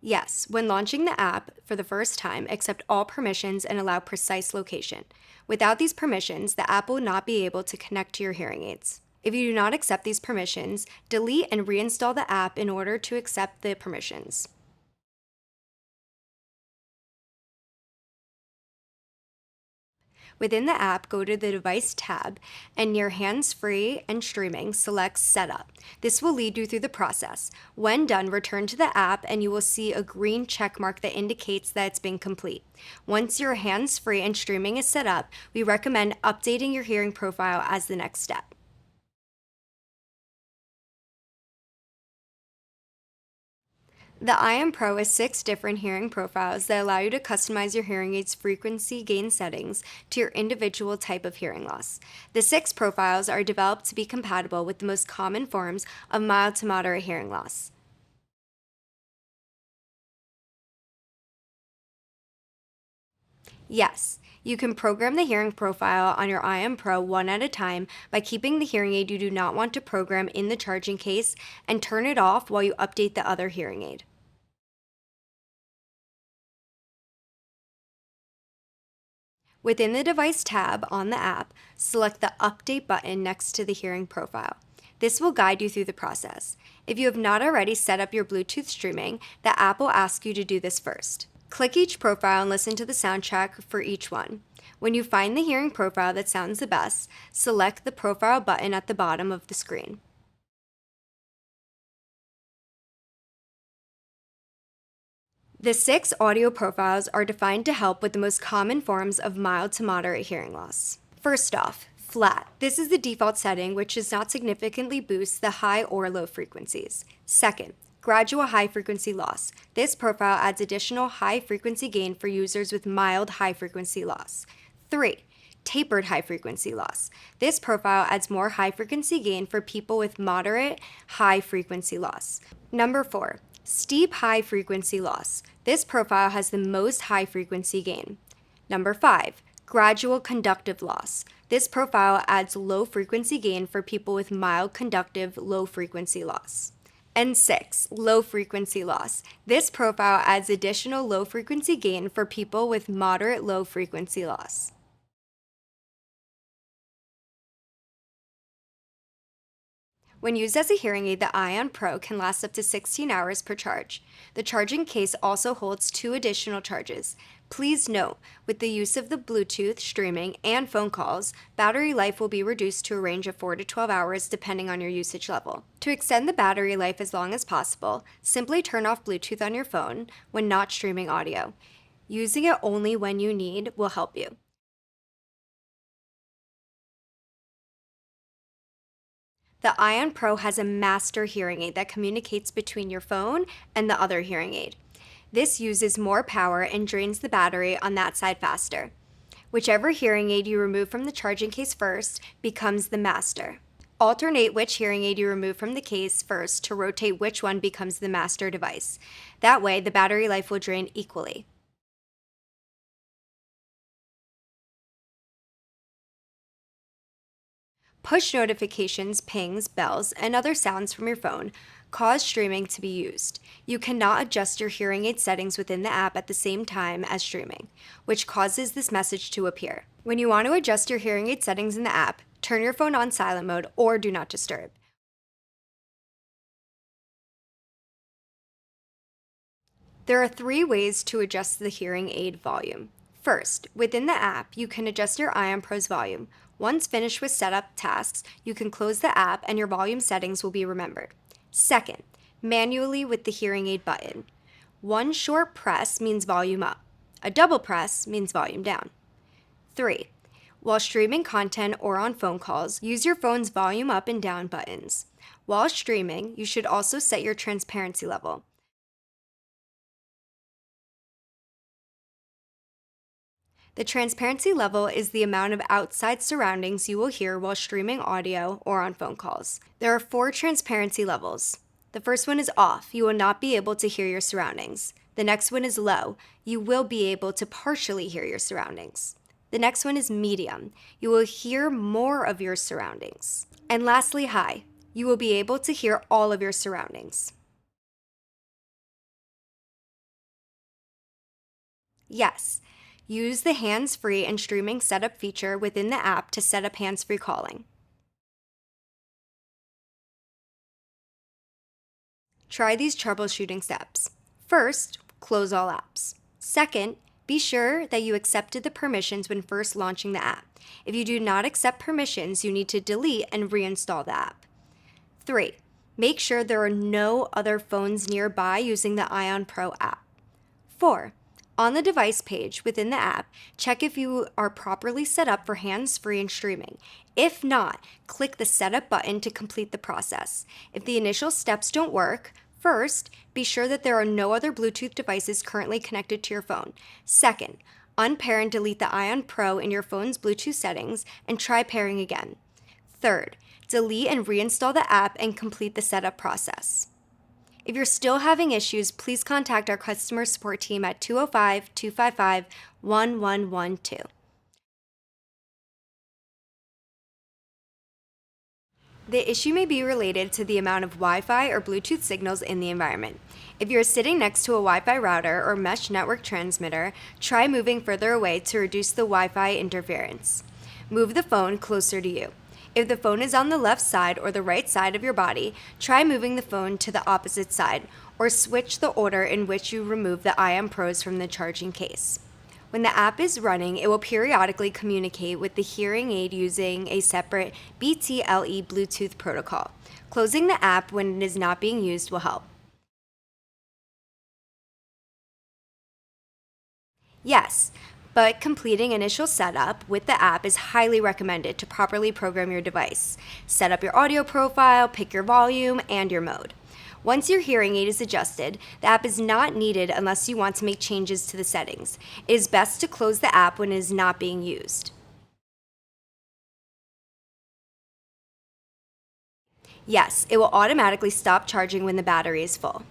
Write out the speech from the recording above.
Yes, when launching the app for the first time, accept all permissions and allow precise location. Without these permissions, the app will not be able to connect to your hearing aids. If you do not accept these permissions, delete and reinstall the app in order to accept the permissions. Within the app, go to the Device tab, and near Hands-Free and Streaming, select Setup. This will lead you through the process. When done, return to the app and you will see a green check mark that indicates that it's been complete. Once your hands-free and streaming is set up, we recommend updating your hearing profile as the next step. The Audien Pro has 6 different hearing profiles that allow you to customize your hearing aid's frequency gain settings to your individual type of hearing loss. The 6 profiles are developed to be compatible with the most common forms of mild to moderate hearing loss. Yes, you can program the hearing profile on your Audien Pro one at a time by keeping the hearing aid you do not want to program in the charging case and turn it off while you update the other hearing aid. Within the Device tab on the app, select the Update button next to the hearing profile. This will guide you through the process. If you have not already set up your Bluetooth streaming, the app will ask you to do this first. Click each profile and listen to the soundtrack for each one. When you find the hearing profile that sounds the best, select the Profile button at the bottom of the screen. The 6 audio profiles are defined to help with the most common forms of mild to moderate hearing loss. First off, flat. This is the default setting, which does not significantly boost the high or low frequencies. Second, gradual high frequency loss. This profile adds additional high frequency gain for users with mild high frequency loss. 3. Tapered high frequency loss. This profile adds more high frequency gain for people with moderate high frequency loss. Number 4. Steep high frequency loss. This profile has the most high frequency gain. Number 5. Gradual conductive loss. This profile adds low frequency gain for people with mild conductive low frequency loss. And 6. Low frequency loss. This profile adds additional low frequency gain for people with moderate low frequency loss. When used as a hearing aid, the Audien Pro can last up to 16 hours per charge. The charging case also holds 2 additional charges. Please note, with the use of the Bluetooth, streaming, and phone calls, battery life will be reduced to a range of 4 to 12 hours depending on your usage level. To extend the battery life as long as possible, simply turn off Bluetooth on your phone when not streaming audio. Using it only when you need will help you. The Audien Pro has a master hearing aid that communicates between your phone and the other hearing aid. This uses more power and drains the battery on that side faster. Whichever hearing aid you remove from the charging case first becomes the master. Alternate which hearing aid you remove from the case first to rotate which one becomes the master device. That way, the battery life will drain equally. Push notifications, pings, bells, and other sounds from your phone cause streaming to be used. You cannot adjust your hearing aid settings within the app at the same time as streaming, which causes this message to appear. When you want to adjust your hearing aid settings in the app, turn your phone on silent mode or do not disturb. There are 3 ways to adjust the hearing aid volume. First, within the app, you can adjust your Audien Pro's volume. Once finished with setup tasks, you can close the app and your volume settings will be remembered. Second, manually with the hearing aid button. One short press means volume up. A double press means volume down. 3. While streaming content or on phone calls, use your phone's volume up and down buttons. While streaming, you should also set your transparency level. The transparency level is the amount of outside surroundings you will hear while streaming audio or on phone calls. There are 4 transparency levels. The first one is off. You will not be able to hear your surroundings. The next one is low. You will be able to partially hear your surroundings. The next one is medium. You will hear more of your surroundings. And lastly, high. You will be able to hear all of your surroundings. Yes. Use the hands-free and streaming setup feature within the app to set up hands-free calling. Try these troubleshooting steps. First, close all apps. Second, be sure that you accepted the permissions when first launching the app. If you do not accept permissions, you need to delete and reinstall the app. 3. Make sure there are no other phones nearby using the Ion Pro app. 4. On the device page within the app, check if you are properly set up for hands-free and streaming. If not, click the Setup button to complete the process. If the initial steps don't work, first, be sure that there are no other Bluetooth devices currently connected to your phone. Second, unpair and delete the Ion Pro in your phone's Bluetooth settings and try pairing again. Third, delete and reinstall the app and complete the setup process. If you're still having issues, please contact our customer support team at 205-255-1112. The issue may be related to the amount of Wi-Fi or Bluetooth signals in the environment. If you're sitting next to a Wi-Fi router or mesh network transmitter, try moving further away to reduce the Wi-Fi interference. Move the phone closer to you. If the phone is on the left side or the right side of your body, try moving the phone to the opposite side, or switch the order in which you remove the Ion Pros from the charging case. When the app is running, it will periodically communicate with the hearing aid using a separate BTLE Bluetooth protocol. Closing the app when it is not being used will help. Yes, but completing initial setup with the app is highly recommended to properly program your device. Set up your audio profile, pick your volume, and your mode. Once your hearing aid is adjusted, the app is not needed unless you want to make changes to the settings. It is best to close the app when it is not being used. Yes, it will automatically stop charging when the battery is full.